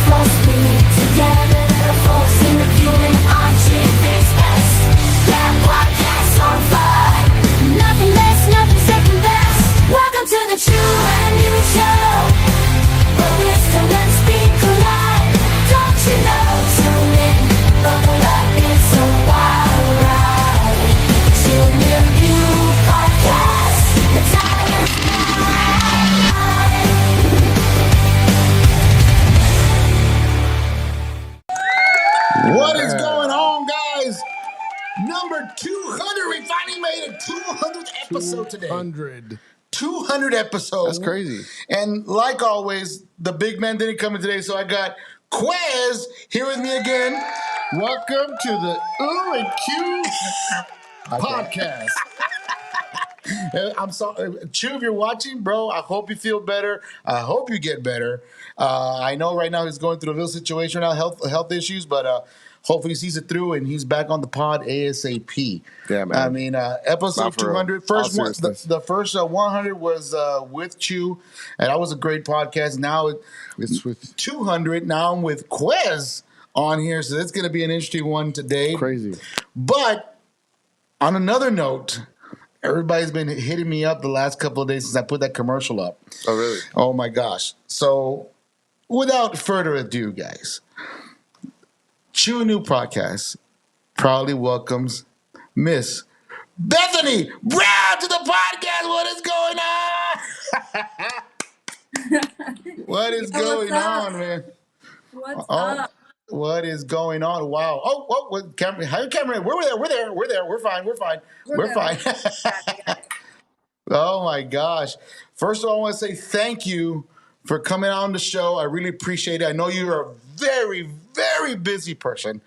must be together. Folks in the viewing on TV's best. Yeah, podcast on fire. Nothing less, nothing second best. Welcome to the True and New Show, where wisdom and speed collide. Don't you know? Tune in, buckle up, it's a wild ride. True and New Podcast. The time is now. What is going on, guys? Number 200. We finally made a 200th episode today. 200 episodes. That's crazy. And like always, the big man didn't come in today, so I got Quez here with me again. Welcome to the Ooh and Q podcast. I'm sorry, Chew, if you're watching, bro, I hope you feel better. I hope you get better. I know right now he's going through a little situation right now, health issues, but hopefully he sees it through and he's back on the pod ASAP. Yeah, man. I mean, episode 200, first one, the first 100 was with Chew, and that was a great podcast. Now it's with 200. Now I'm with Quez on here, so that's going to be an interesting one today. Crazy. But on another note, everybody's been hitting me up the last couple of days since I put that commercial up. Oh, really? Oh, my gosh. So without further ado, guys, Chew a New Podcast proudly welcomes Miss Bethany Brown to the podcast. What is going on? What is going on, man? What's up? What is going on? Wow. Oh, what camera? Higher camera. We're there. We're fine. We're fine. Oh my gosh. First of all, I want to say thank you for coming on the show. I really appreciate it. I know you're a very, very busy person.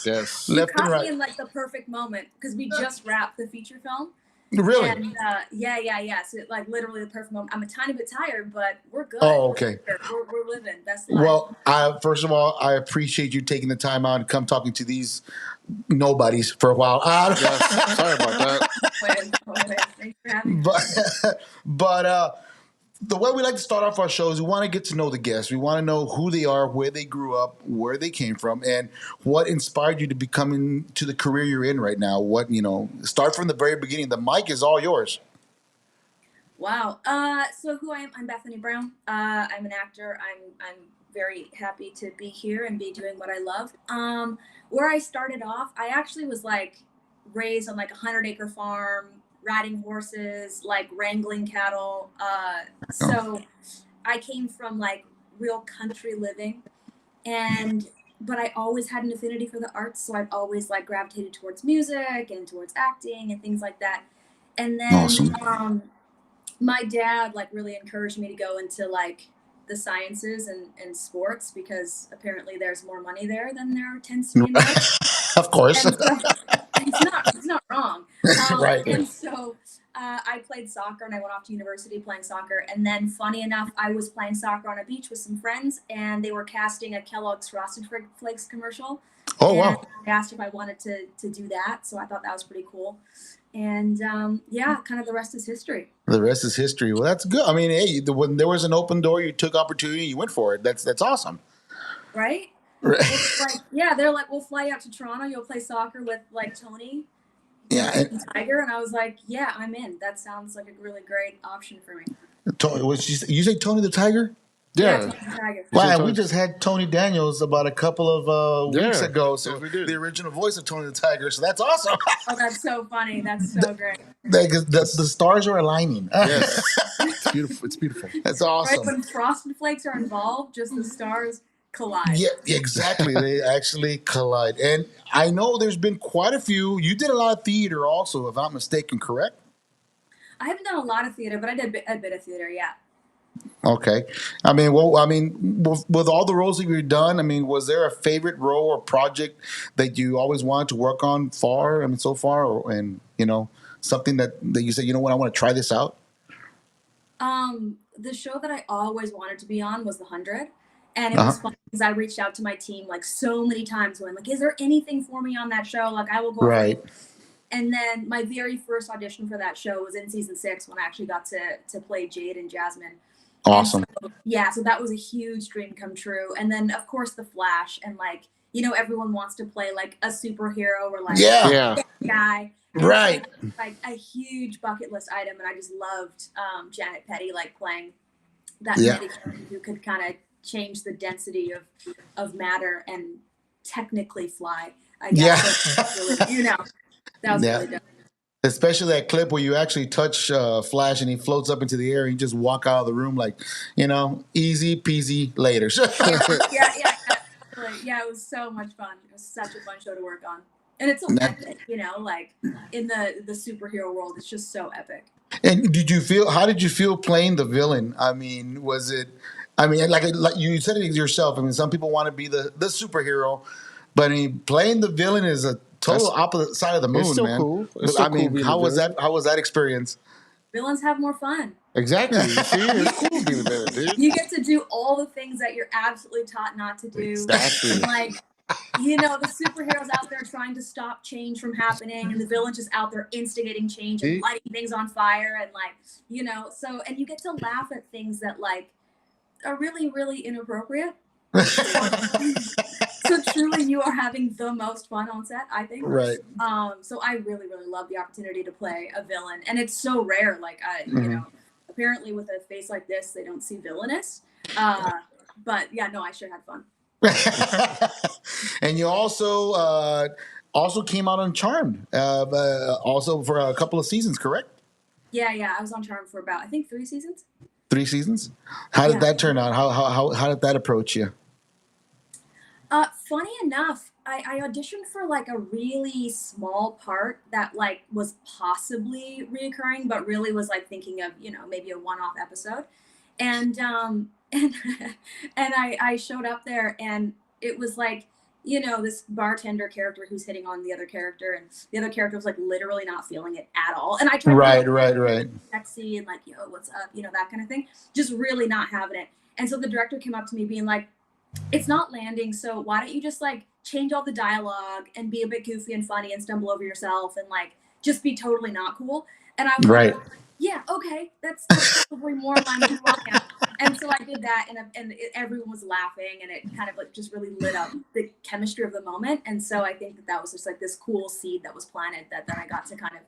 Yes. Left You and caught right. me in like the perfect moment because we just wrapped the feature film. Really? And yeah. So like literally the perfect moment. I'm a tiny bit tired, but we're good. Oh, okay. We're living best life. Well, first of all, I appreciate you taking the time out and come talking to these nobodies for a while. Yes. Sorry about that. Thanks for having me. But the way we like to start off our shows, we want to get to know the guests. We want to know who they are, where they grew up, where they came from, and what inspired you to becoming to the career you're in right now. What, start from the very beginning. The mic is all yours. Wow. So who I am? I'm Bethany Brown. I'm an actor. I'm very happy to be here and be doing what I love. Where I started off, I actually was like raised on like a 100-acre farm, riding horses, like wrangling cattle. So I came from like real country living, but I always had an affinity for the arts. So I've always like gravitated towards music and towards acting and things like that. And then Awesome. My dad like really encouraged me to go into like the sciences and sports because apparently there's more money there than there tends to be in life. Of course. And so, it's not wrong. Right. And so I played soccer and I went off to university playing soccer. And then funny enough, I was playing soccer on a beach with some friends and they were casting a Kellogg's Frosted Flakes commercial. Oh, and wow. I asked if I wanted to do that. So I thought that was pretty cool. And kind of the rest is history. The rest is history. Well, that's good. I mean, hey, when there was an open door, you took opportunity, you went for it. That's awesome. Right? Right. It's like, yeah, they're like, we'll fly out to Toronto. You'll play soccer with like Tony. Yeah. And Tiger. And I was like, yeah, I'm in. That sounds like a really great option for me. You say Tony the Tiger? Yeah. Tony the Tiger. Wow, we just had Tony Daniels about a couple of weeks ago. So yes, we did. the original voice of Tony the Tiger. So that's awesome. Oh, that's so funny. That's so great. The stars are aligning. Yes. It's beautiful. It's beautiful. That's Right awesome. when Frosted Flakes are involved, just the stars collide. Yeah, exactly. They actually collide. And I know there's been quite a few. You did a lot of theater also, if I'm not mistaken, correct? I haven't done a lot of theater, but I did a bit of theater, yeah. Okay. With all the roles that you've done, was there a favorite role or project that you always wanted to work on so far, something that you said, you know what, I want to try this out? The show that I always wanted to be on was The 100. And it was fun because I reached out to my team like so many times when like, is there anything for me on that show? Like I will go. Right. And then my very first audition for that show was in season 6 when I actually got to play Jade and Jasmine. Awesome. So, yeah, so that was a huge dream come true. And then of course the Flash, and like, everyone wants to play like a superhero or like Yeah. Yeah. guy. And so Right. that's like a huge bucket list item, and I just loved Janet Petty like playing that Yeah. Betty who could kind of change the density of matter and technically fly. I guess. Yeah. So, really, that was Yeah. really dope. Especially that clip where you actually touch Flash and he floats up into the air and you just walk out of the room like, easy peasy later. Yeah. Like, yeah, it was so much fun. It was such a fun show to work on, and it's so epic. Like in the superhero world, it's just so epic. And how did you feel playing the villain? I mean, was it, like you said it yourself. I mean, some people want to be the superhero, but I mean, playing the villain is a total opposite side of the moon, It's still man. cool. It's still I cool mean, being how the was villain. that? How was that experience? Villains have more fun. Exactly. You see, it's cool being the villain, dude. You get to do all the things that you're absolutely taught not to do. Exactly. And like, the superheroes out there trying to stop change from happening, and the villain's just out there instigating change and lighting things on fire, and like, so, and you get to laugh at things that like are really, really inappropriate. So truly, you are having the most fun on set, I think. Right. So I really, really love the opportunity to play a villain, and it's so rare. Like, apparently with a face like this, they don't see villainous. But yeah, no, I sure had fun. And you also came out on Charmed, also for a couple of seasons, correct? Yeah, I was on Charmed for about, I think, 3 seasons. 3 seasons. How did that turn out? How did that approach you? Funny enough, I auditioned for like a really small part that like was possibly reoccurring, but really was like thinking of maybe a one-off episode, and and I showed up there, and it was like this bartender character who's hitting on the other character, and the other character was like literally not feeling it at all, and I tried Right. sexy and like what's up, that kind of thing, just really not having it. And so the director came up to me being like, it's not landing, so why don't you just like change all the dialogue and be a bit goofy and funny and stumble over yourself and like just be totally not cool. And I was like, yeah, okay, that's probably more in line with who I am. And so I did that, and everyone was laughing, and it kind of like just really lit up the chemistry of the moment. And so I think that was just like this cool seed that was planted that then I got to kind of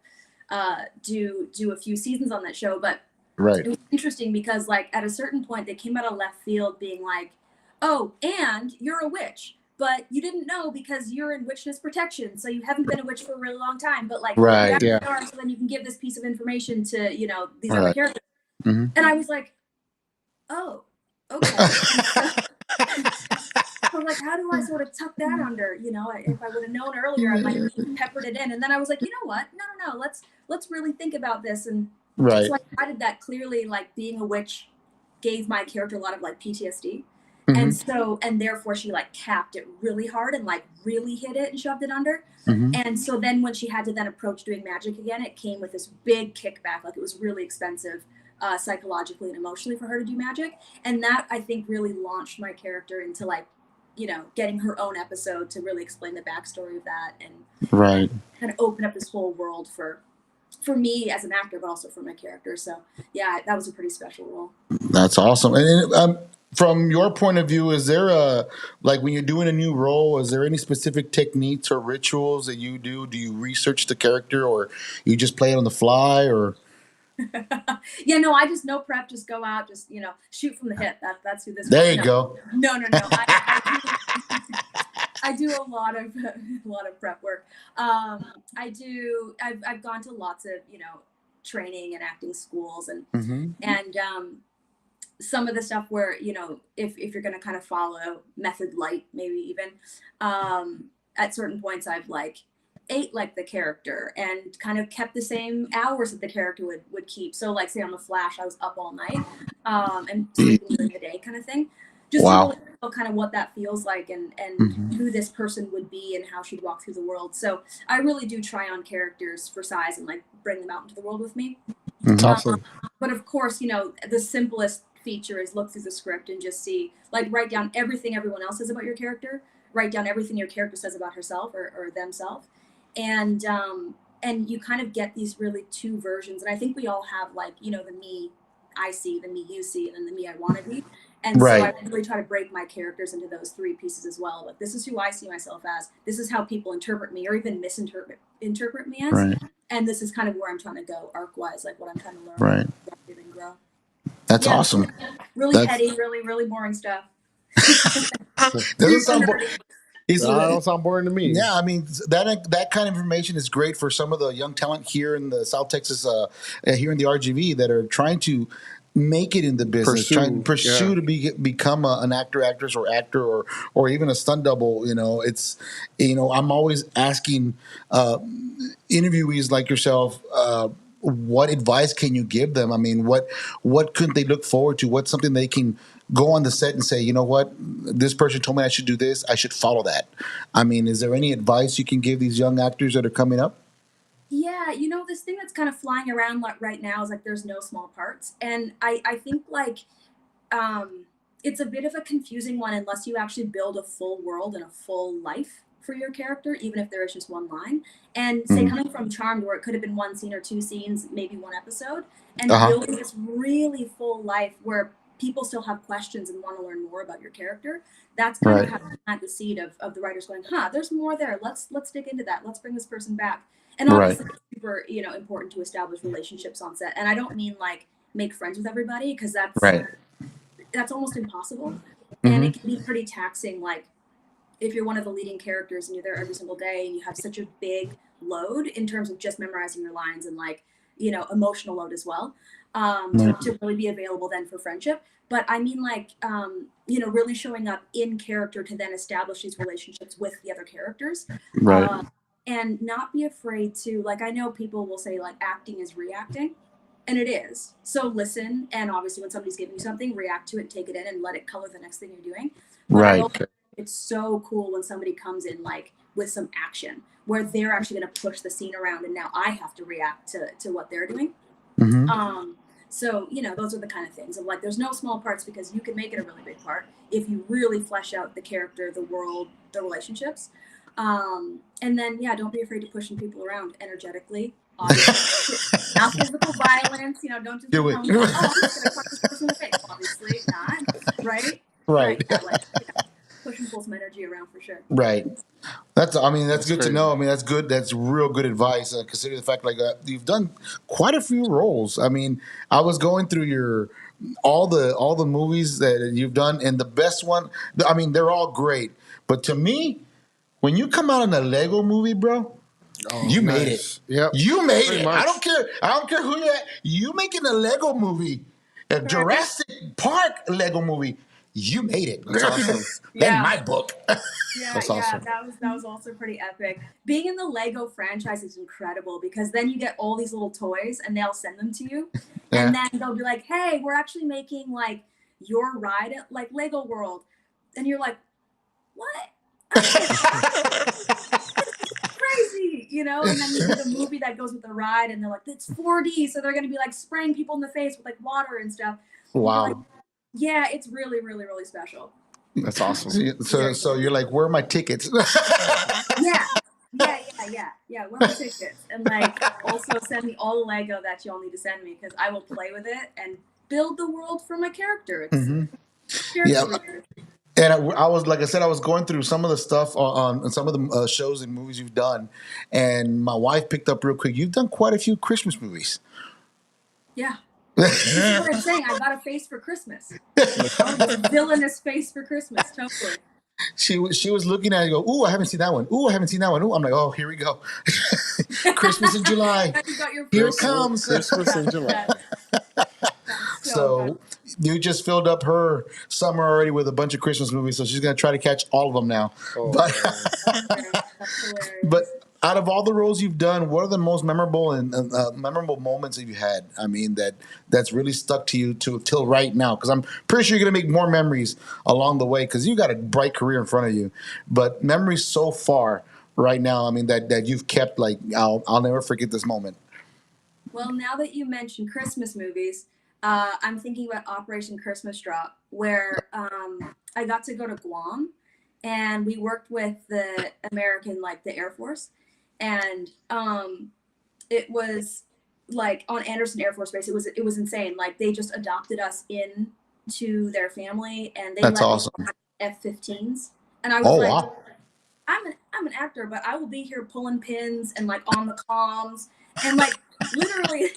do a few seasons on that show. But it was interesting because like at a certain point they came out of left field being like, oh, and you're a witch, but you didn't know because you're in witchness protection, so you haven't been a witch for a really long time. But like, you are, so then you can give this piece of information to these other characters. Mm-hmm. And I was like, oh, okay. So like, how do I sort of tuck that under? If I would have known earlier, I might have peppered it in. And then I was like, you know what? No. Let's really think about this. And so I decided that clearly, like being a witch gave my character a lot of like PTSD. Mm-hmm. And therefore she like capped it really hard and like really hit it and shoved it under. Mm-hmm. And so then when she had to then approach doing magic again, it came with this big kickback. Like it was really expensive psychologically and emotionally for her to do magic. And that I think really launched my character into like, getting her own episode to really explain the backstory of that and kind of open up this whole world for me as an actor, but also for my character. So yeah, that was a pretty special role. That's awesome. And from your point of view, is there like when you're doing a new role, is there any specific techniques or rituals that you do? Do you research the character, or you just play it on the fly, or? Yeah, no, I just no prep, just go out, just shoot from the hip. That's who this. There you go. No. I do a lot of prep work. I've gone to lots of training and acting schools, and some of the stuff where if you're going to kind of follow method light, maybe even at certain points I've like ate like the character and kind of kept the same hours that the character would keep. So like say on the Flash, I was up all night and sleeping during the day kind of thing. Just to really feel kind of what that feels like and who this person would be and how she'd walk through the world. So I really do try on characters for size and like bring them out into the world with me. Awesome. But of course, the simplest feature is look through the script and just see, like, write down everything everyone else says about your character, write down everything your character says about herself or themselves, and you kind of get these really two versions. And I think we all have like the me I see, the me you see, and then the me I want to be. And so I really try to break my characters into those three pieces as well. Like, this is who I see myself as. This is how people interpret me, or even interpret me as. Right. And this is kind of where I'm trying to go arc wise, like what I'm trying to learn Right. and grow. That's awesome. Really That's heady, really boring stuff. doesn't sound. That don't sound boring to me. Yeah, I mean that kind of information is great for some of the young talent here in the South Texas, here in the RGV that are trying to make it in the business, trying to pursue to become an actor, actress, or actor, or even a stunt double. You know, it's I'm always asking interviewees like yourself. What advice can you give them? I mean, what could they look forward to? What's something they can go on the set and say, you know what, this person told me I should do this. I should follow that. I mean, is there any advice you can give these young actors that are coming up? Yeah, this thing that's kind of flying around right now is like there's no small parts. And I think like it's a bit of a confusing one unless you actually build a full world and a full life for your character, even if there is just one line. And say coming from Charmed, where it could have been one scene or two scenes, maybe one episode, and building this really full life where people still have questions and want to learn more about your character. That's kind of how you plant the seed of the writers going, there's more there. Let's dig into that. Let's bring this person back. And obviously it's super, important to establish relationships on set. And I don't mean like make friends with everybody, because that's almost impossible. And it can be pretty taxing. Like if you're one of the leading characters and you're there every single day and you have such a big load in terms of just memorizing your lines and like, emotional load as well, to really be available then for friendship. But I mean like, really showing up in character to then establish these relationships with the other characters. Right. And not be afraid to, like, I know people will say like acting is reacting, and it is. So listen, and obviously when somebody's giving you something, react to it, take it in, and let it color the next thing you're doing. But I also, it's so cool when somebody comes in like with some action where they're actually going to push the scene around, and now I have to react to what they're doing. So those are the kind of things of like, there's no small parts, because you can make it a really big part if you really flesh out the character, the world, the relationships. And then, don't be afraid to pushing people around energetically. Obviously, not physical violence. Don't just do it. I'm just gonna punch this person in the face. Obviously, not right. Right. Yeah, like pushing pull some energy around for sure. Right. That's good crazy. to know. I mean, that's good. That's real good advice. Considering the fact like you've done quite a few roles. I mean, I was going through all the movies that you've done, and the best one. I mean, they're all great, but to me, when you come out in a Lego movie, bro, you made it. Yep. You made Pretty it. much. I don't care who you're at. You making a Lego movie, a Jurassic Park Lego movie. You made it. That's awesome. In my book. That's awesome. That was also pretty epic. Being in the Lego franchise is incredible, because then you get all these little toys and they'll send them to you, and then they'll be like, "Hey, we're actually making like your ride at like Lego World," and you're like, "What?" Crazy, and then you do the movie that goes with the ride, and they're like, it's 4D, so they're gonna be like spraying people in the face with like water and stuff. Wow. Like, yeah, it's really, really, really special. That's awesome. So you're like, where are my tickets? Yeah. Where are my tickets? And like, also send me all the Lego that y'all need to send me, because I will play with it and build the world for my character. It's And I was, like I said, I was going through some of the stuff on some of the shows and movies you've done, and my wife picked up real quick. You've done quite a few Christmas movies. Yeah. This is what I'm saying. I got a face for Christmas. A villainous face for Christmas. Totally. She was looking at it and go, ooh, I haven't seen that one. Ooh, I haven't seen that one. Ooh, I'm like, oh, here we go. Christmas in July. Here it comes. Christmas in July. So you just filled up her summer already with a bunch of Christmas movies, so she's going to try to catch all of them now. But out of all the roles you've done, what are the most memorable and memorable moments that you had? I mean, that's really stuck to you till right now, because I'm pretty sure you're going to make more memories along the way, because you got a bright career in front of you. But memories so far right now, I mean, that you've kept, like, I'll never forget this moment. Well, now that you mentioned Christmas movies, I'm thinking about Operation Christmas Drop, where I got to go to Guam, and we worked with the American, like the Air Force, and it was like on Anderson Air Force Base. It was insane. Like they just adopted us in to their family, and they That's let awesome. me F-15s, and I was Oh like, wow. I'm an actor, but I will be here pulling pins and like on the comms, and like literally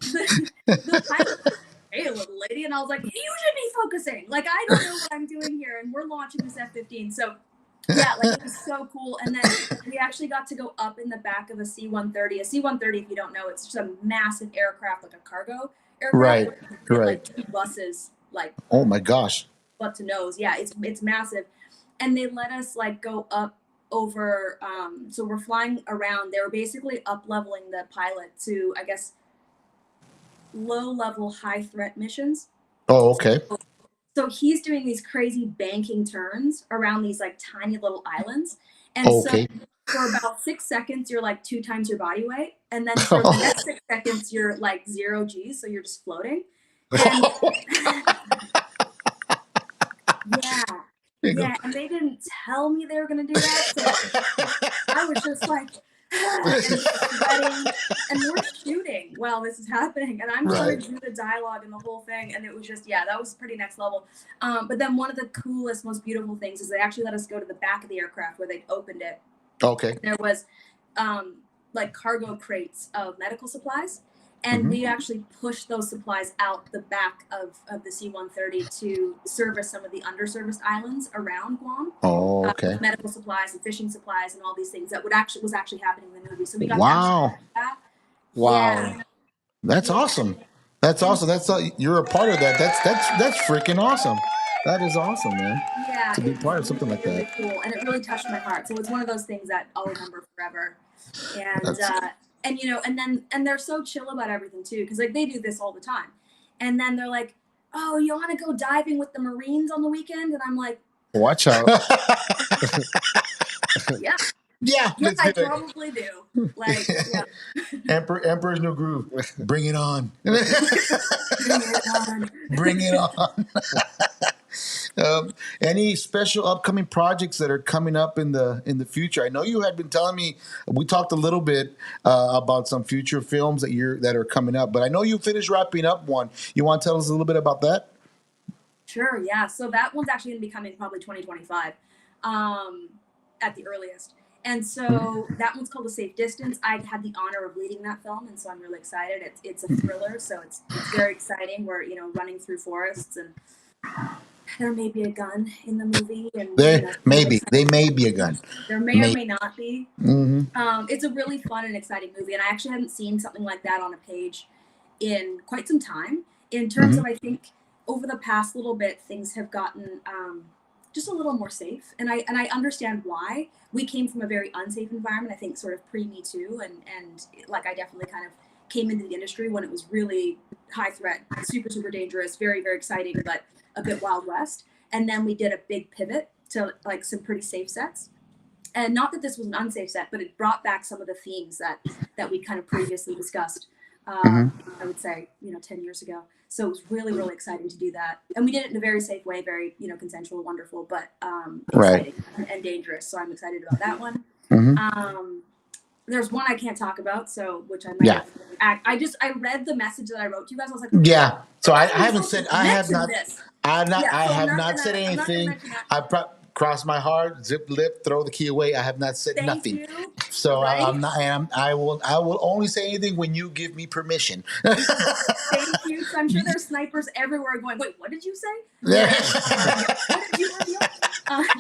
the pilot was like, hey little lady, and I was like, you should be focusing. Like I don't know what I'm doing here, and we're launching this F-15. So yeah, like it was so cool. And then we actually got to go up in the back of a C-130. A C-130, if you don't know, it's just a massive aircraft, like a cargo aircraft. Right, Where you can fit, right. like 2 buses, like Oh my gosh. butt to nose. Yeah, it's massive. And they let us like go up over. So we're flying around. They were basically up leveling the pilot to, I guess, low level, high threat missions. Oh, okay. So he's doing these crazy banking turns around these like tiny little islands. And Okay. so for about 6 seconds, you're like 2 times your body weight. And then for the next 6 seconds, you're like 0 G's. So you're just floating. And yeah. Yeah. And they didn't tell me they were going to do that. So I was just like, and sweating, and we're shooting while this is happening, and I'm trying to do the dialogue and the whole thing, and it was just, yeah, that was pretty next level. But then one of the coolest, most beautiful things is they actually let us go to the back of the aircraft where they opened it. Okay. There was like cargo crates of medical supplies, and we actually pushed those supplies out the back of the C-130 to service some of the underserviced islands around Guam. Oh, okay. Medical supplies and fishing supplies and all these things that was actually happening in the movie. So we got that. Wow. Yeah. That's awesome. That's awesome. That's you're a part of that. That's freaking awesome. That is awesome, man. Yeah. To be part of something like really that. Cool, and it really touched my heart. So it's one of those things that I'll remember forever. And you know, and they're so chill about everything too, because like they do this all the time. And then they're like, "Oh, you want to go diving with the Marines on the weekend?" And I'm like, Watch out. "Yeah, Yeah, let's I do it. probably do." Like, yeah. Emperor's New Groove. Bring it on. Bring it on. Bring it on. Any special upcoming projects that are coming up in the future? I know you had been telling me, we talked a little bit about some future films that are coming up, but I know you finished wrapping up one. You want to tell us a little bit about that? Sure, yeah. So that one's actually going to be coming probably 2025 at the earliest. And so that one's called A Safe Distance. I had the honor of leading that film, and so I'm really excited. It's a thriller, so it's very exciting. We're, you know, running through forests, and there may be a gun in the movie. And There may be a gun. There may or may not be. It's a really fun and exciting movie, and I actually hadn't seen something like that on a page in quite some time. In terms of, I think, over the past little bit, things have gotten just a little more safe, and I understand why. We came from a very unsafe environment, I think, sort of pre-Me Too, and like I definitely kind of came into the industry when it was really high threat, super, super dangerous, very, very exciting, but a bit Wild West. And then we did a big pivot to like some pretty safe sets. And not that this was an unsafe set, but it brought back some of the themes that we kind of previously discussed, I would say, 10 years ago. So it was really, really exciting to do that. And we did it in a very safe way, very, consensual, wonderful, but exciting and dangerous. So I'm excited about that one. There's one I can't talk about, which I might I read the message that I wrote to you guys. I was like, yeah. So I haven't said, I have not said I'm anything. I cross my heart, zip lip, throw the key away. I have not said nothing. You. So Right? I'm not. I will only say anything when you give me permission. Thank you. So I'm sure there's snipers everywhere going, wait, what did you say? Yeah. What did you reveal?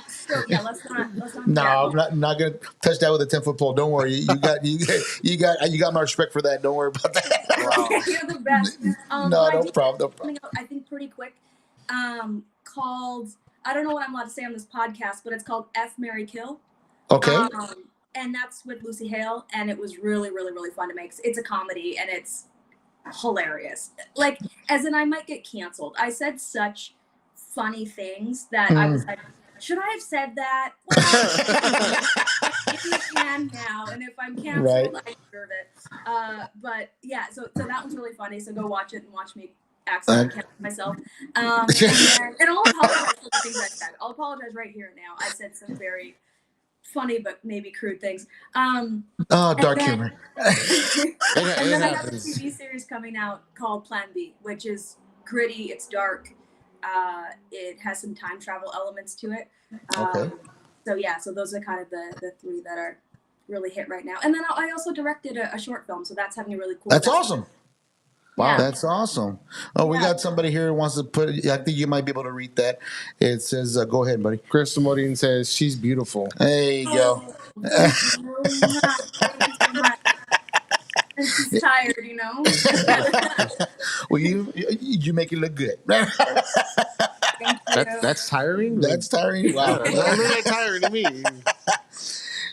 So yeah, let's not. No, I'm not gonna touch that with a 10-foot pole. Don't worry. You got my respect for that. Don't worry about that. Wow. You're the best. No problem. Coming out, I think pretty quick. Called, I don't know what I'm allowed to say on this podcast, but it's called F, Marry, Kill. Okay. And that's with Lucy Hale, and it was really, really, really fun to make. It's a comedy, and it's hilarious. Like, as in, I might get canceled. I said such funny things that I was like, should I have said that? Well, if you can now, and if I'm canceled, I deserve it. But yeah, so that one's really funny. So go watch it and watch me accidentally cancel myself. And I'll apologize for the things I said. I'll apologize right here and now. I said some very funny but maybe crude things. Oh, And dark then, humor. and then I have a happens. TV series coming out called Plan B, which is gritty. It's dark. It has some time travel elements to it. Okay. So yeah, so those are kind of the three that are really hit right now. And then I also directed a short film, so that's having a really cool. That's festival. awesome. Yeah. That's awesome. Oh, we Yeah. got somebody here who wants to put. I think you might be able to read that. It says, "Go ahead, buddy." Chris Modine says she's beautiful. There you go. Oh, thank you. Thank you so much. And she's tired, you know. Well, you make it look good. Thank you. That's tiring. That's tiring. Wow. That look like tiring to me.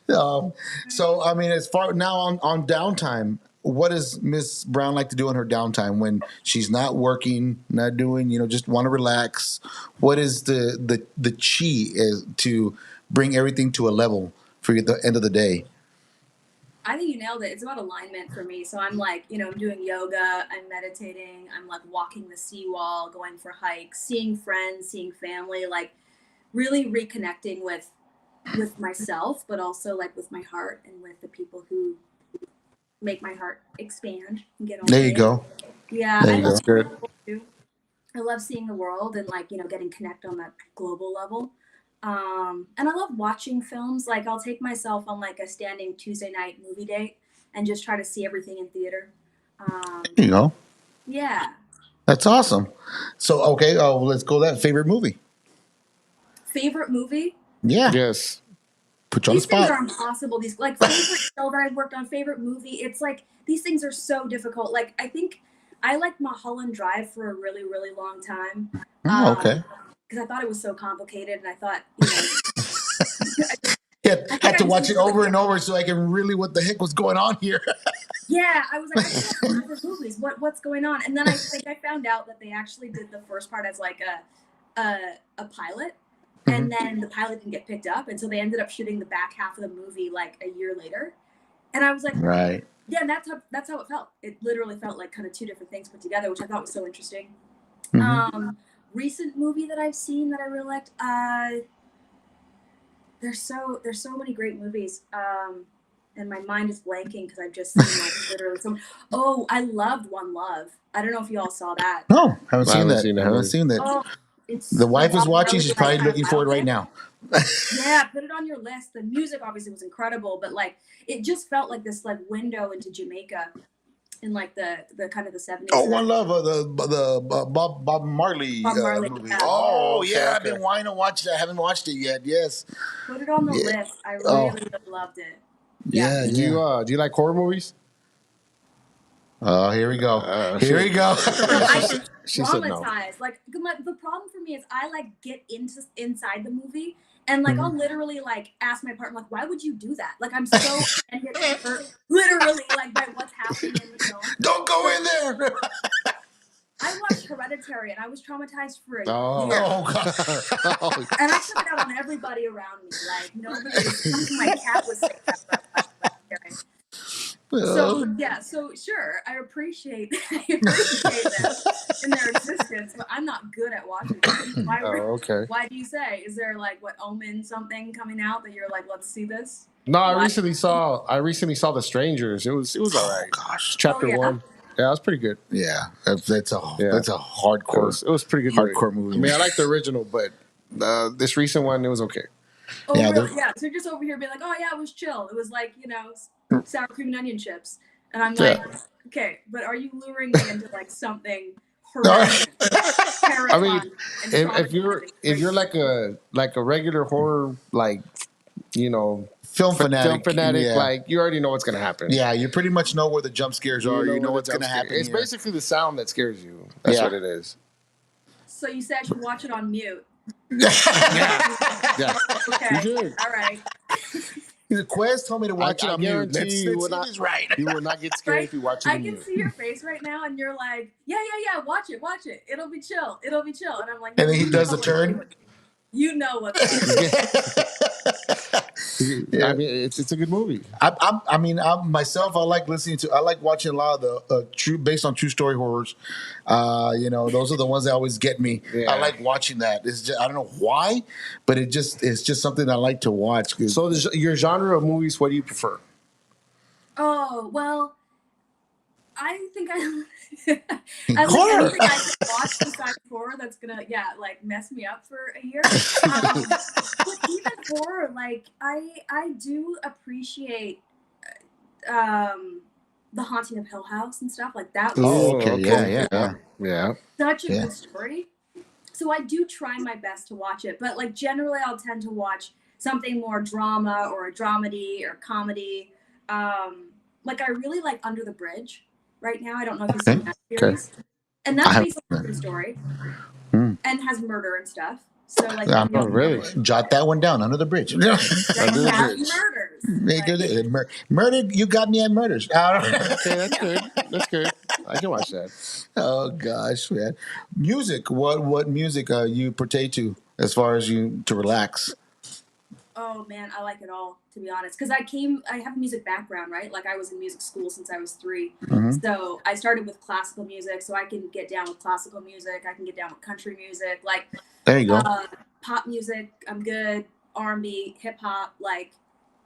So, I mean, as far now on downtime, what does Miss Brown like to do on her downtime when she's not working, not doing, just want to relax? What is the chi is to bring everything to a level for you at the end of the day? I think you nailed it. It's about alignment for me. So I'm like, I'm doing yoga, I'm meditating, I'm like walking the seawall, going for hikes, seeing friends, seeing family, like really reconnecting with myself, but also like with my heart and with the people who make my heart expand and get on. There you go. Yeah, There I you love go. seeing the world too. I love seeing the world and like getting connect on that global level. And I love watching films. Like I'll take myself on like a standing Tuesday night movie date and just try to see everything in theater. There you go. Yeah. That's awesome. So, okay, let's go that favorite movie. Favorite movie? Yeah. Yes. Put you on the These things spot. are impossible. These like favorite show that I've worked on, favorite movie. It's like these things are so difficult. Like I think I liked Mulholland Drive for a really, really long time. Oh, okay. Because I thought it was so complicated, and I thought, Yeah, I had to just watch it enjoyed over and over so I can really what the heck was going on here. yeah, I was like, I just want more movies. What's going on? And then I think I found out that they actually did the first part as like a pilot, and then the pilot didn't get picked up, and so they ended up shooting the back half of the movie like a year later. And I was like, Right. yeah, and that's how it felt. It literally felt like kind of two different things put together, which I thought was so interesting. Recent movie that I've seen that I really liked. There's so many great movies. And my mind is blanking because I've just seen like literally some. Oh, I loved One Love. I don't know if you all saw that. No, haven't I seen haven't that. seen that Haven't movie. seen that. Oh, it's The wife is so watching. really, She's probably like, looking for it right now. Yeah, put it on your list. The music obviously was incredible, but like it just felt like this like window into Jamaica in like the kind of the 70s. Oh, One Love, the Bob Marley, Bob Marley, movie. yeah. Oh, Okay, yeah, I've okay. been wanting to watch it. I haven't watched it yet. Yes. Put it on the Yeah. list. I Oh. really loved it. Yeah. Do you like horror movies? Oh, here we go. Here we go. I get She said no. traumatized. Like the problem for me is I like get inside the movie and like I'll literally like ask my partner like, why would you do that? Like I'm so offended literally like by what's happening in the film. Don't go in there. I watched Hereditary and I was traumatized for a Oh. year. Oh, God. And I took it out on everybody around me. Like nobody was my cat was sick after I watched Hereditary. So yeah, so sure, I appreciate them in their existence, but I'm not good at watching them. Okay. Why do you say? Is there like what Omen something coming out that you're like, let's see this? No, I recently saw The Strangers. It was all right. Gosh. Chapter Oh, yeah. 1. Yeah, it was pretty good. Yeah, that's a hardcore. It was pretty good. Hardcore movie. I mean, I like the original, but this recent one, it was okay. Oh Yeah, really? Yeah. So you're just over here being like, oh yeah, it was chill. It was like, sour cream and onion chips. And I'm like, okay, but are you luring me into like something horrendous, I mean, terrifying, and if you're like a regular horror film fanatic, yeah. like you already know what's gonna happen. Yeah, you pretty much know where the jump scares are. You know what's going to happen. It's here. basically the sound that scares you. That's what it is. So you said I should watch it on mute. Yeah. Okay. You should. All right. The Quest told me to watch it on mute. guarantee you will not. Let's right. You will not get scared if you watch it I on can mute. see your face right now, and you're like, yeah, watch it. It'll be chill. And I'm like, And then he you does know the what- turn. You know what? Yeah, I mean, it's a good movie. I mean, myself, I like watching a lot of the based on true story horrors. Those are the ones that always get me. Yeah. I like watching that. It's just, I don't know why, but it's just something I like to watch. So your genre of movies, what do you prefer? Oh, well, I think I like Horror. anything I can watch besides horror that's gonna mess me up for a year. But even horror, like I do appreciate The Haunting of Hill House and stuff like that. Oh, Was okay. Yeah. Yeah. such a Yeah. good story. So I do try my best to watch it, but like generally I'll tend to watch something more drama or a dramedy or comedy. Like I really like Under the Bridge right now. I don't know if you've seen that series. And that's based on a true story. And has murder and stuff. So like Oh, really? Jot that one down. Under the bridge. Under the bridge. murders. Murdered. You got me at murders. Okay, that's good. That's good. I can watch that. Oh gosh, man. Music. What music you partake to as far as you to relax? Oh man, I like it all, to be honest. Because I have a music background, right? Like I was in music school since I was 3. Mm-hmm. So I started with classical music, so I can get down with classical music. I can get down with country music, like There you go. pop music. I'm good. R&B, hip hop, like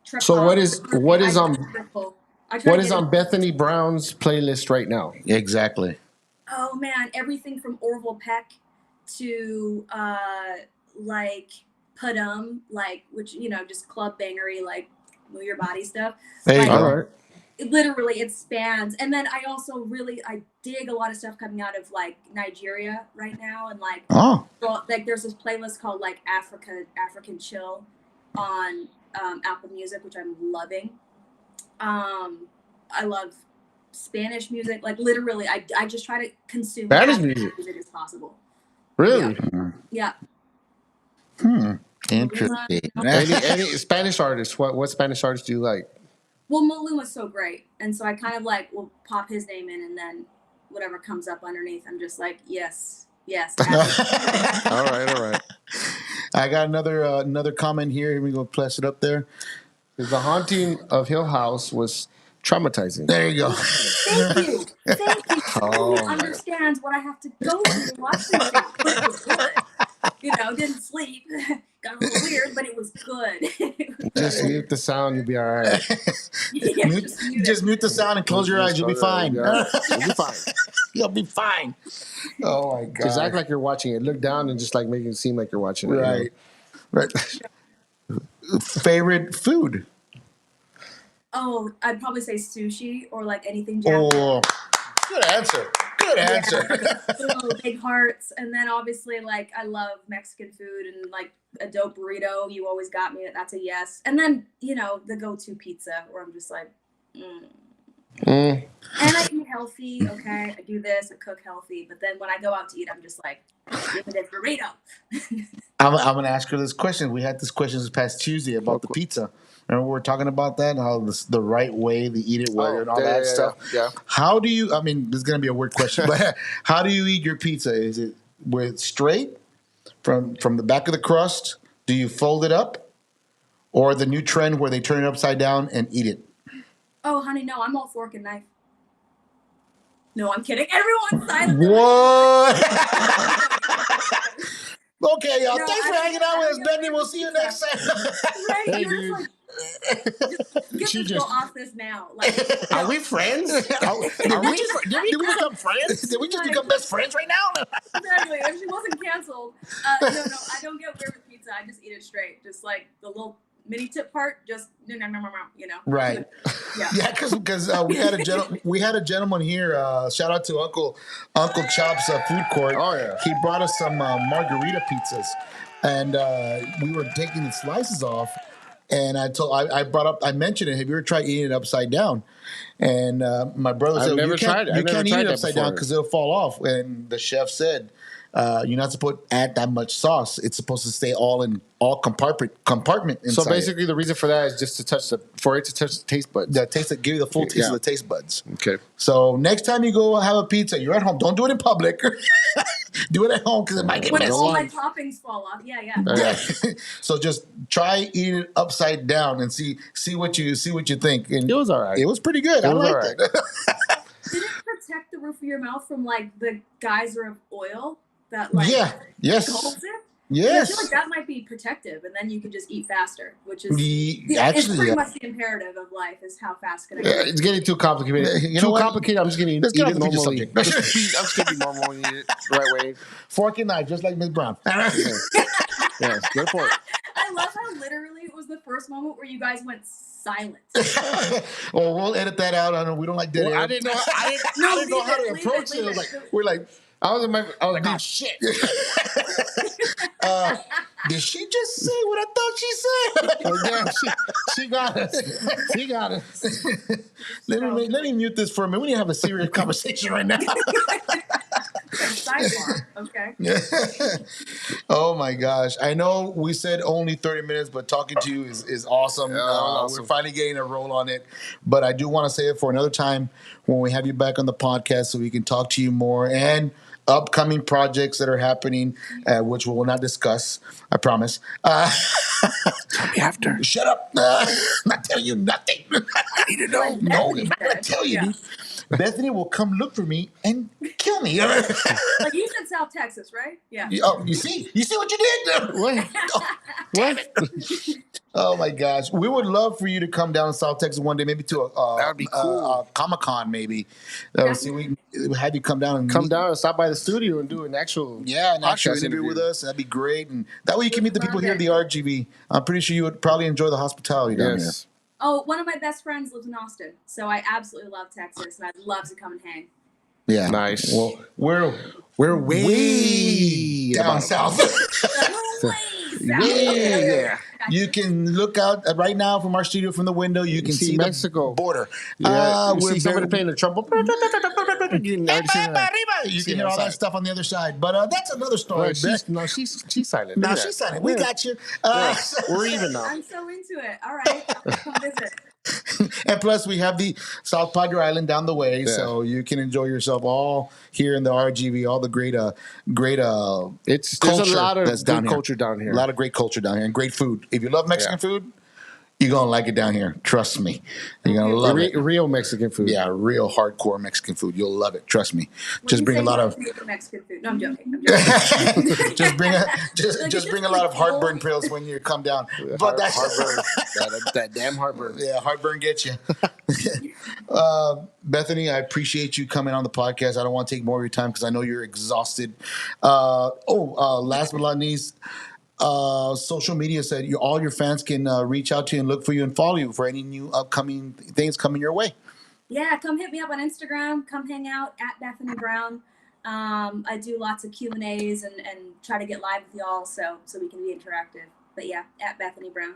trip So hop. what is on Bethany Brown's playlist right now? Exactly. Oh man, everything from Orville Peck to like Padum, like which just club bangery, like move your body stuff. There you Like, go. All right. it spans. And then I also I dig a lot of stuff coming out of like Nigeria right now, and like Oh, like there's this playlist called like African Chill on Apple Music, which I'm loving. I love Spanish music. Like literally, I just try to consume Spanish as much music? music as possible. Really? Yeah. interesting. Any Spanish artists? What Spanish artists do you like? Well, Maluma's so great, and so I kind of like will pop his name in, and then whatever comes up underneath, I'm just like, yes. All right. I got another comment here. Here we go. Press it up there. The Haunting of Hill House was traumatizing. There you go. Thank you. Nobody understands what I have to go through to watch this thing. But it was good. Didn't sleep. Got a little weird, but it was good. Just mute the sound, you'll be all right. Yeah, Just mute the sound and close your eyes. You'll be fine. You'll be fine. You'll be fine. Oh my god. Just act like you're watching it. Look down and just like make it seem like you're watching it. Right. Right. Favorite food? Oh, I'd probably say sushi or like anything Japanese. Oh, good answer. Good answer. Little big hearts, and then obviously like I love Mexican food and like a dope burrito. You always got me. That's a yes. And then the go-to pizza where I'm just like, And I eat healthy. Okay, I do this. I cook healthy. But then when I go out to eat, I'm just like, give me this burrito. I'm gonna ask her this question. We had this question this past Tuesday about the pizza. Remember we were talking about that, how the right way to eat it, whether and all that stuff. Yeah. How do you? I mean, this is gonna be a weird question, but how do you eat your pizza? Is it with straight from the back of the crust? Do you fold it up, or the new trend where they turn it upside down and eat it? Oh, honey, no, I'm all fork and knife. No, I'm kidding. Everyone's silent. What? Okay, y'all. No, Thanks for hanging out with us, Bethany. We'll see you next time. Right? Hey, You're dude. just like, get this girl off this now. Like, Are we friends? Did we become friends? Did we just become best friends right now? exactly. If she wasn't canceled, no, I don't get weird with pizza. I just eat it straight. Just like the little mini tip part, just Right. Yeah, because we had a gentleman here. Shout out to Uncle Chop's food court. Oh yeah. He brought us some margarita pizzas, and we were taking the slices off. And I mentioned it. Have you ever tried eating it upside down? And my brother said, never you can't tried it. I've eat never it tried that upside down before. because it'll fall off. And the chef said, You're not supposed to add that much sauce. It's supposed to stay all compartment inside. So basically, the reason for that is just to touch for it to touch the taste buds. Give you the full taste Yeah. of the taste buds. Okay. So next time you go have a pizza, you're at home. Don't do it in public. Do it at home because it might get When messy. all my toppings fall off. Yeah. Yeah. So just try eating it upside down and see what you think. And It was all right. It was pretty good. I was liked all right. it. Did it protect the roof of your mouth from like the geyser of oil that like Yes. engulfs it? Yes. I feel like that might be protective, and then you can just eat faster, which is Actually, it's pretty much the imperative of life is how fast can I eat. It's getting too complicated. You know what? Complicated. I'm just going to Let's eat get it off the pizza normally. subject. I'm just going to be normal and eat it the right way. Fork and knife, just like Miss Brown. Yes, go for it. I love how literally it was the first moment where you guys went silent. Well, we'll edit that out. I know we don't like dead Well, air. I didn't know how to leave it, approach leave it. it. Like, We're like, I was like, oh shit. did she just say what I thought she said? Oh, damn, she got us. She got us. Let me mute this for a minute. We need to have a serious conversation right now. Sidebar. Okay. Oh my gosh. I know we said only 30 minutes, but talking to you is awesome. Awesome. We're finally getting a roll on it. But I do want to say it for another time when we have you back on the podcast so we can talk to you more and upcoming projects that are happening, which we will not discuss, I promise. Tell me after. Shut up. I'm not telling you nothing. I need to know. No, I'm not going to tell you, dude. Bethany will come look for me and kill me. Like you said South Texas, right? Yeah. You see what you did? What? What? Oh my gosh, we would love for you to come down to South Texas one day, maybe to That would be cool. Comic-Con, maybe. See, we have you come down and Come down and stop by the studio and do an actual an actual podcast interview with us. That'd be great, and that way you can meet the people here at the RGV. I'm pretty sure you would probably enjoy the hospitality down here. Yes. Oh, one of my best friends lives in Austin, so I absolutely love Texas, and I'd love to come and hang. Yeah, Nice. Well, we're way down south. Yeah. You can look out right now from our studio from the window. You can see Mexico. the border. Yeah, you we're see somebody very- playing the trumpet. You can already see that. You See can hear all outside. that stuff on the other side. But that's another story. She's silent. Now Look at she's that. silent. We got you. Yeah. We're even now. I'm so into it. All right, I'll come visit. And plus, we have the South Padre Island down the way, so you can enjoy yourself all here in the RGV. All the great There's culture a lot of that's down good here. culture down here. A lot of great culture down here and great food. If you love Mexican food, you're gonna like it down here. Trust me, you're gonna love it. Real Mexican food. Yeah, real hardcore Mexican food. You'll love it. Trust me. When Just you bring a say lot of. real Mexican food. No, I'm joking. just bring a lot of like heartburn old- pills when you come down. But that's heartburn. that damn heartburn. yeah, heartburn gets you. Bethany, I appreciate you coming on the podcast. I don't want to take more of your time because I know you're exhausted. Last but not least, social media said all your fans can reach out to you and look for you and follow you for any new upcoming things coming your way. Yeah, come hit me up on Instagram. Come hang out at Bethany Brown. I do lots of Q&As and try to get live with y'all so we can be interactive. But yeah, at Bethany Brown.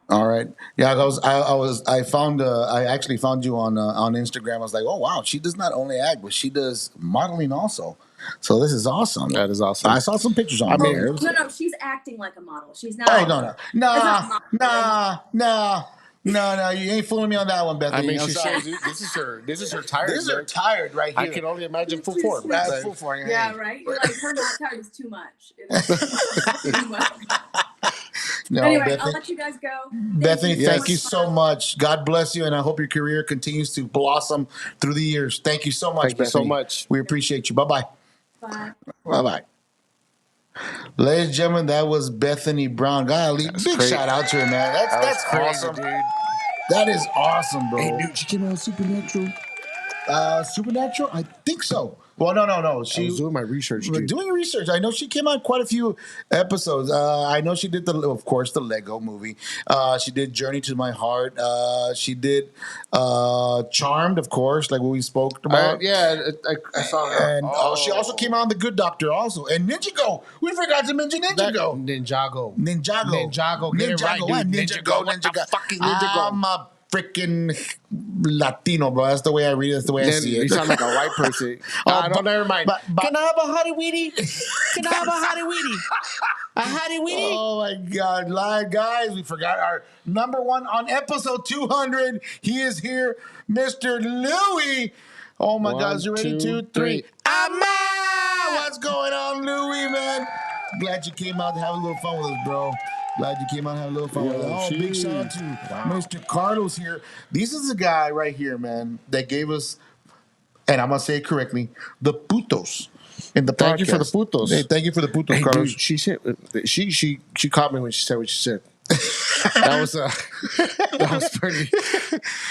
All right. Yeah, I actually found you on Instagram. I was like, oh wow, she does not only act, but she does modeling also. So this is awesome. That is awesome. I saw some pictures on there. No, she's acting like a model. She's not. Oh no. Oh, You ain't fooling me on that one, Bethany. I mean, I'm she sorry. shows you. This is her tired. This is her tired right I here. can only imagine full form. Full form. Yeah, right. You're like her not tired is too much. It's too much. No, Anyway, Bethany, I'll let you guys go. Bethany, thank you so much. much. God bless you, and I hope your career continues to blossom through the years. Thank you so much, Thank you so Bethany. much. We appreciate you. Bye-bye. Bye. Bye-bye. Ladies and gentlemen, that was Bethany Brown. Golly, big crazy. shout out to her, man. That's crazy, awesome. dude. That is awesome, bro. Hey, dude, she came out Supernatural. Supernatural? I think so. Well, no. I was doing my research, dude. Doing research. I know she came out quite a few episodes. I know she did the Lego movie. She did Journey to My Heart. She did Charmed, of course, like what we spoke about. I saw her. And she also came out on The Good Doctor, also, and Ninjago. We forgot to mention Ninjago. Ninjago. Ninjago. Get it right, dude. Ninjago. Fucking Ninjago. I'm a freaking Latino, bro. That's the way I read it. That's the way I Then see you it. sound like a white person. Don't never mind. Can I have a hottie weedy? Can I have a hottie weedy? A hottie weedy? Oh my God, live guys, we forgot our number one on episode 200. He is here, Mr. Louie. Oh my God, is you ready? 2, 3. Ama! What's going on, Louie, man? Glad you came out to have a little fun with us, bro. Glad you came out and have a little fun with us. Oh, big shout out to Mr. Carlos here. This is the guy right here, man, that gave us, and I'm gonna say it correctly, the putos. In the Thank you for the podcast. putos. Hey, thank you for the putos, Hey, Carlos. dude, she said she caught me when she said what she said. That was pretty.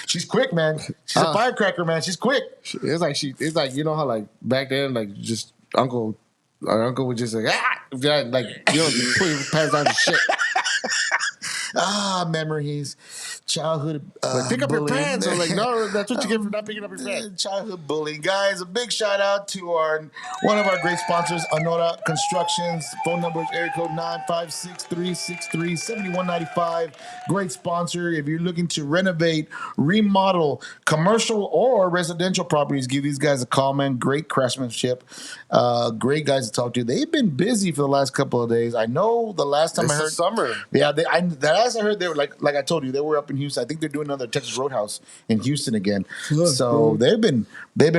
She's quick, man. She's a firecracker, man. She's quick. It's like you know how like back then like just our uncle would just like like you know put your pants down to shit. Memories, childhood. Pick up bullying. your pants. I was like, no, that's what you get for not picking up your pants. Childhood bullying, guys. A big shout out to one of our great sponsors, Anora Constructions. Phone number is area code 956-363-7195. Great sponsor. If you're looking to renovate, remodel commercial or residential properties, give these guys a call, man. Great craftsmanship. Great guys to talk to. They've been busy for the last couple of days. I know the last time I heard summer. Yeah, as I heard, they were like I told you, they were up in Houston. I think they're doing another Texas Roadhouse in Houston again. So they've been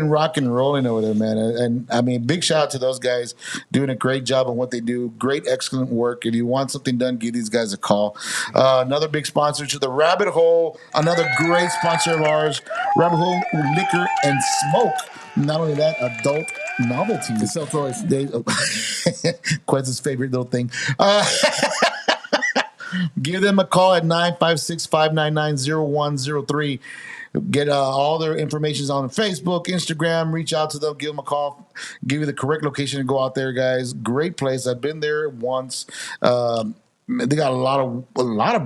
rocking and rolling over there, man. And I mean, big shout out to those guys doing a great job on what they do. Great, excellent work. If you want something done, give these guys a call. Another big sponsor to the Rabbit Hole. Another great sponsor of ours, Rabbit Hole Liquor and Smoke. Not only that, adult novelties. They sell toys. Quez's favorite little thing. Give them a call at 956-599-0103. Get all their information on Facebook, Instagram. Reach out to them. Give them a call. Give you the correct location to go out there, guys. Great place. I've been there once. They got a lot of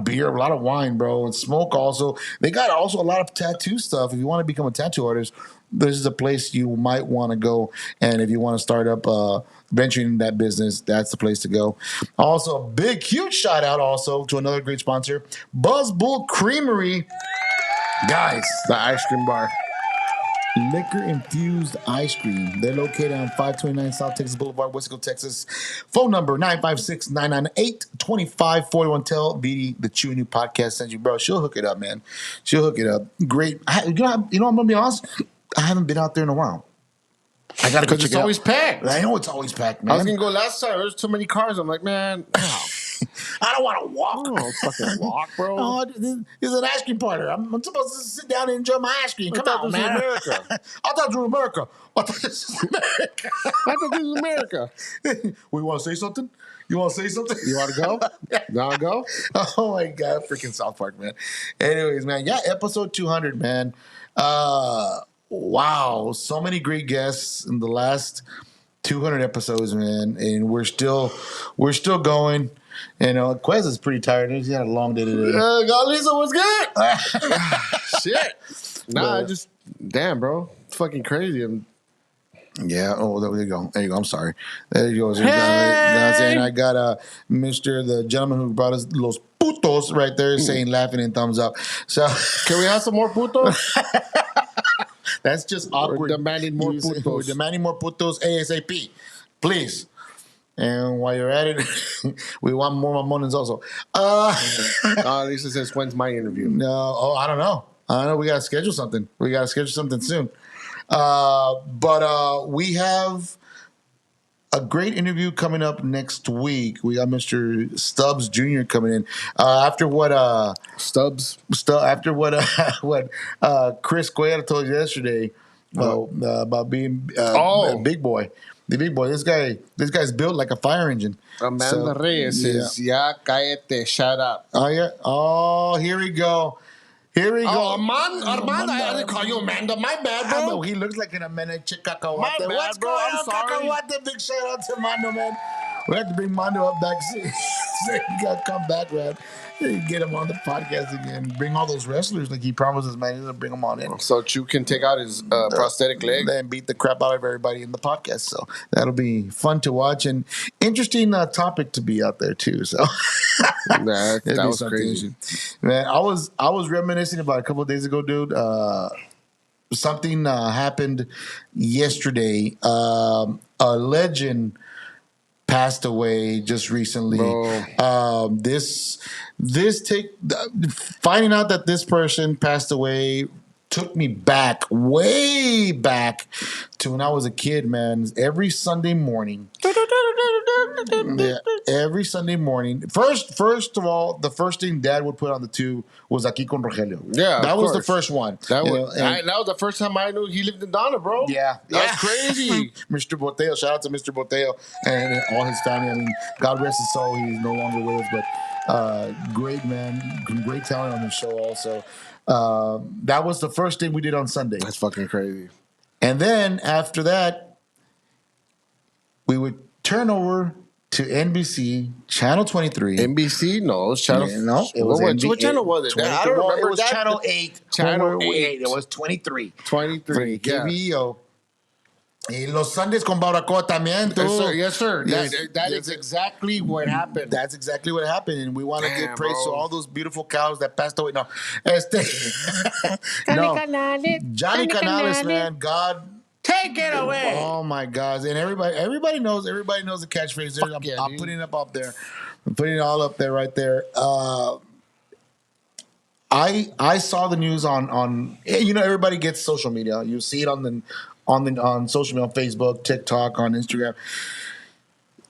beer, a lot of wine, bro, and smoke also. They got also a lot of tattoo stuff. If you want to become a tattoo artist, this is a place you might want to go. And if you want to start up venturing in that business, that's the place to go. Also, a big, huge shout out also to another great sponsor, Buzz Bull Creamery. Guys, The ice cream bar. liquor infused ice cream. They're located on 529 South Texas Boulevard, Wesco, Texas. Phone number 956-998-2541. Tell BD the Chewing New podcast sends you, bro. She'll hook it up, man. She'll hook it up. Great. You know, I'm gonna be honest. I haven't been out there in a while. I gotta go Because check it's it out. always packed. I know it's always packed, man. I was gonna go last time. There's too many cars. I'm like, man, I don't want to walk. I don't fucking walk, bro. Oh, this is an ice cream parlor. I'm supposed to sit down and enjoy my ice cream. Come on, man. America. I thought you were America. I thought this is America. I thought this was America. We want to say something? You want to say something? You want to go? You want to go? Oh my God, freaking South Park, man. Anyways, man, yeah, episode 200, man. Wow, so many great guests in the last 200 episodes, man, and we're still going. You know, Quez is pretty tired. He's had a long day today. Lisa, what's good? Shit. Nah, damn, bro. It's fucking crazy. Yeah. Oh, there you go. There you go. I'm sorry. There you go. Hey! And I got the gentleman who brought us los putos right there, saying laughing and thumbs up. So Can we have some more putos? that's just awkward. We're demanding more putos. We're demanding more putos ASAP, please. And while you're at it, we want more mamones also. Lisa says, when's my interview? No, I don't know. We gotta schedule something. Soon. But we have a great interview coming up next week. We got Mr. Stubbs Jr. coming in. After what Chris Cuellar told you yesterday about being big boy. The big boy. This guy's built like a fire engine. Amanda Reyes says, ya cállate, shut up. Oh yeah. Oh, here we go. Oh, Armando, I didn't call you Amanda. My bad, bro. He looks like an Amanda Chicacahuate. My bad, What's bro. going I'm on, sorry. Cacahuate? Big shout out to Mondo, man. We have to bring Mondo up back so he got to come back, man. Get him on the podcast again. Bring all those wrestlers like he promises, man. He's gonna bring them on in. So Chu can take out his prosthetic leg. Then beat the crap out of everybody in the podcast. So that'll be fun to watch and interesting topic to be out there too. So That it'd be was something crazy. interesting. Man, I was reminiscing about a couple of days ago, dude. Something happened yesterday. A legend passed away just recently. Finding out that this person passed away took me back, way back to when I was a kid, man. Every Sunday morning. Yeah, every Sunday morning. First of all, the first thing Dad would put on the tube was Aquí con Rogelio. Yeah, that of was the course. first one. That was the first time I knew he lived in Donna, bro. Yeah, That's crazy. Mr. Boteo, shout out to Mr. Boteo and all his family. I mean, God rest his soul. He's no longer with us, but great man, great talent on the show. Also, that was the first thing we did on Sunday, That's fucking crazy. and then after that, we would turn over to NBC Channel 23. NBC? No, it was channel. Yeah, no, it was what channel was it? 23. I don't Well, remember it was that. Channel 8. Channel It 8. was 23. 23. Yeah. KBO. Y los Sundays con Barbacoa también. Yes, tú. sir. Yes, sir. Yes, That yes, is exactly what happened. That's exactly what happened, and we want to Damn, give praise to bro. all those beautiful cows that passed away. No, no, Johnny Canales, man, God, Take it away. oh my God, and everybody knows the catchphrase. There, Fuck yeah, I'm dude. putting it up there. I'm putting it all up there, right there. I saw the news on everybody gets social media. You see it on social media, on Facebook, TikTok, on Instagram.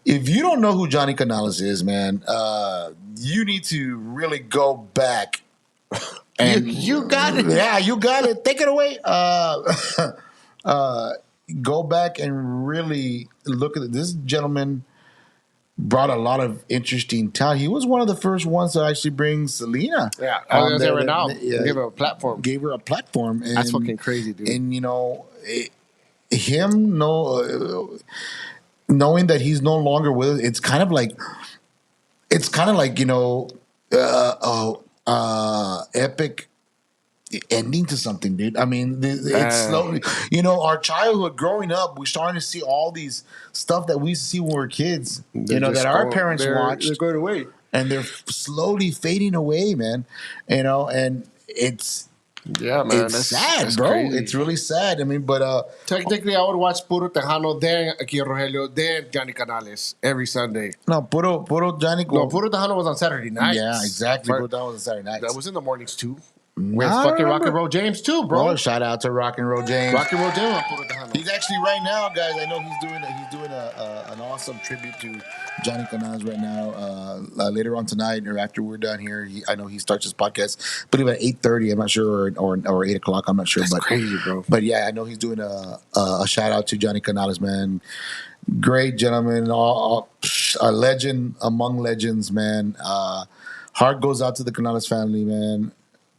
If you don't know who Johnny Canales is, man, you need to really go back. And You got it. Yeah, you got it. Take it away. Go back and really look at it. This gentleman brought a lot of interesting talent. He was one of the first ones to actually bring Selena. Yeah, I was on gonna say there. right now. Yeah, Give her a platform. gave her a platform. And, That's fucking crazy, dude. And knowing that he's no longer with us, it's kind of like epic ending to something, dude. I mean, it's slowly, our childhood growing up, we're starting to see all these stuff that we used to see when we were kids, that our parents watched, They're going away. and they're slowly fading away, man. And it's Yeah, man. it's sad, that's bro. crazy. It's really sad. I mean, but Technically, I would watch Puro Tejano, then Aquí Rogelio, then Johnny Canales every Sunday. no, puro Johnny. No, Puro Tejano was on Saturday nights. Yeah, exactly. But Puro that was a Saturday night. that was in the mornings too. I With don't fucking Rock and remember. Roll James too, bro. Bro, shout out to Rock and Roll James. Rock and Roll James on Puro Tejano. He's actually right now, guys. I know he's doing an awesome tribute to Johnny Canales right now. Later on tonight or after we're done here, I know he starts his podcast. But about 8:30, I'm not sure, or 8 o'clock, I'm not sure. That's but crazy, bro. But yeah, I know he's doing a shout out to Johnny Canales, man. Great gentleman, a legend among legends, man. Heart goes out to the Canales family, man.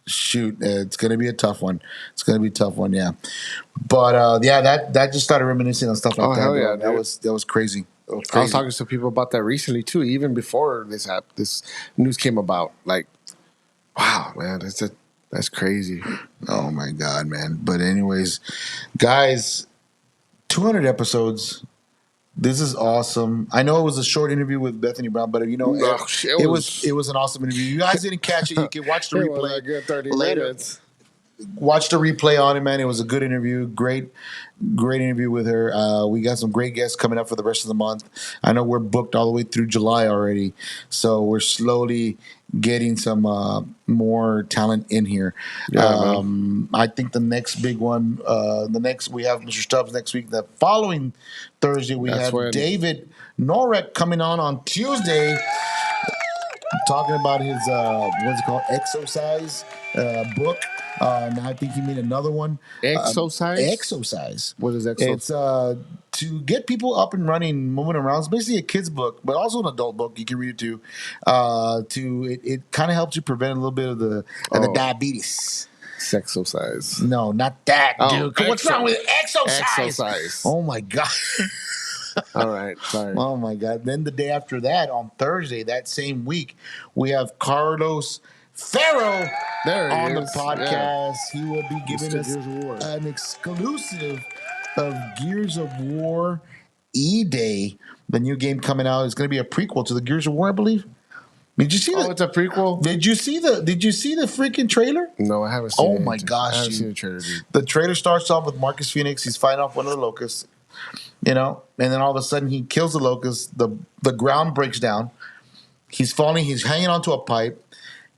Shoot, it's gonna be a tough one. Yeah. But that just started reminiscing on stuff like Oh, that. hell Bro. yeah, that dude. was crazy. That was I was crazy. talking to people about that recently too, even before this news came about. Like, wow, man, that's crazy. Oh my God, man. But anyways, guys, 200 episodes. This is awesome. I know it was a short interview with Bethany Brown, but it was- it was an awesome interview. You guys didn't catch it. You can watch the It was replay a good 30 later. minutes. Watch the replay on it, man. It was a good interview. Great interview with her. We got some great guests coming up for the rest of the month. I know we're booked all the way through July already, so we're slowly getting some more talent in here. Yeah, I think the next big one, we have Mr. Stubbs next week. The following Thursday, we That's have when- David Norek coming on Tuesday, talking about his what's it called, exercise book. Now I think he made another one. Exercise? Exercise. What is exercise? It's to get people up and running, moving around. It's basically a kid's book, but also an adult book. You can read it too. It kind of helps you prevent a little bit of the diabetes. Sexercise. No, not that, Oh, dude. What's wrong with exercise? Exercise. Oh my God. All right, sorry. Oh my God! Then the day after that, on Thursday, that same week, we have Carlos Ferro There he on the is. podcast. He will be giving Mr. us Gears of War. an exclusive of Gears of War E-Day, the new game coming out. It's going to be a prequel to the Gears of War, I believe. Did you see Oh, it's a prequel? Did you see the freaking trailer? No, I haven't seen it. Oh my gosh, I haven't dude. seen the trailer, dude. The trailer starts off with Marcus Phoenix. He's fighting off one of the locusts, and then all of a sudden he kills the locust. The ground breaks down. He's falling. He's hanging onto a pipe,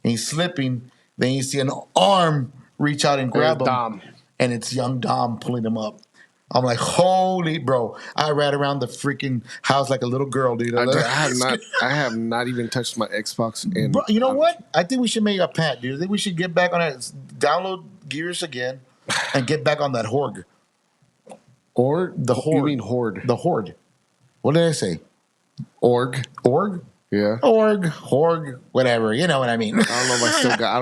and he's slipping. Then you see an arm reach out and grab him, Dom. and it's young Dom pulling him up. I'm like, holy bro! I ran around the freaking house like a little girl, dude. I have not even touched my Xbox. And Bro, you know what? I think we should make a pact, dude. I think we should get back on it. Download Gears again, and get back on that Horde. Or The Horde. You mean Horde? The Horde. What did I say? Org. Org? Yeah. Horg, whatever. You know what I mean. I don't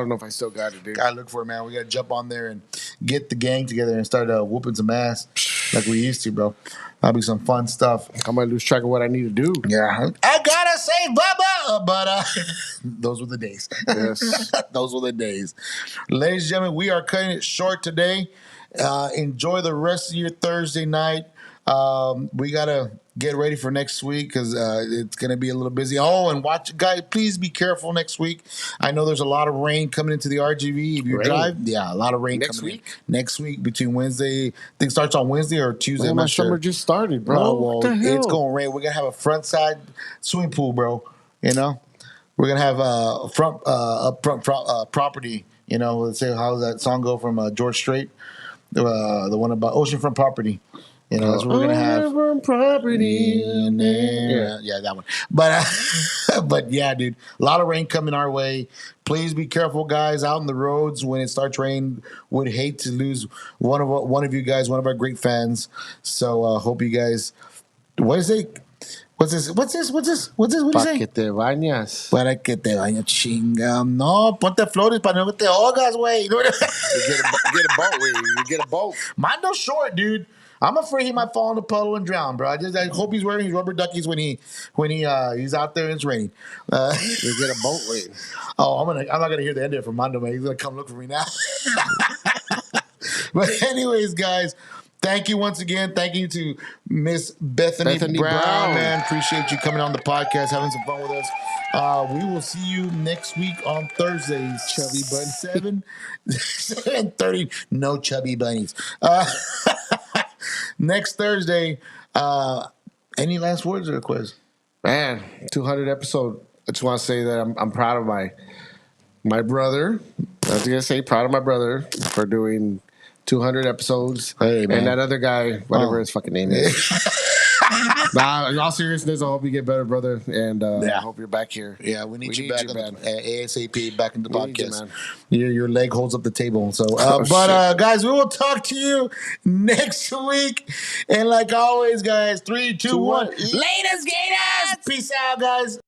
know if I still got it, dude. Gotta look for it, man. We gotta jump on there and get the gang together and start whooping some ass like we used to, bro. That'll be some fun stuff. I might lose track of what I need to do. Yeah, I gotta say, Bubba, but those were the days. Yes. Those were the days. Ladies and gentlemen, we are cutting it short today. Enjoy the rest of your Thursday night. We gotta get ready for next week because it's gonna be a little busy. Oh, and watch, guys, please be careful next week. I know there's a lot of rain coming into the RGV. If you drive, yeah, a lot of rain Next coming week? in. Next week between Wednesday. I think it starts on Wednesday or Tuesday. Oh, I'm my not sure. summer just started, bro. Oh, What the well, hell? it's gonna rain. We're gonna have a front side swimming pool, bro. You know, we're gonna have a front property. You know, let's say how does that song go from George Strait, the one about oceanfront property. You know, that's what we're gonna have. Property. Yeah, that one. But but yeah, dude, a lot of rain coming our way. Please be careful, guys, out on the roads when it starts raining. Would hate to lose one of you guys, one of our great fans. So hope you guys. What is it? What's this? What do you Pa say? que te bañas. Para que te bañes, chinga. No, ponte flores para no te ahogas, güey. You get a boat, güey. You get a boat. Mine short, dude. I'm afraid he might fall in the puddle and drown, bro. I hope he's wearing his rubber duckies when he's out there and it's raining. You get a boat, güey. Oh, I'm not gonna hear the end of it from Mondo, man. He's gonna come look for me now. But anyways, guys, thank you once again. Thank you to Miss Bethany Brown, man. Appreciate you coming on the podcast, having some fun with us. We will see you next week on Thursdays. Chubby bunny. 7:30. No chubby bunnies. Next Thursday. Any last words or a quiz? Man, 200 episode. I just want to say that I'm proud of my brother. I was gonna say proud of my brother for doing 200 episodes. Hey, man. And that other guy, whatever his fucking name is. Nah, in all seriousness, I hope you get better, brother. And I hope you're back here. Yeah, we need you back man. ASAP back in the We need you, podcast. man. Your leg holds up the table. So, Shit. guys, we will talk to you next week. And like always, guys, 3, 2, 1. Latest Gators. Peace out, guys.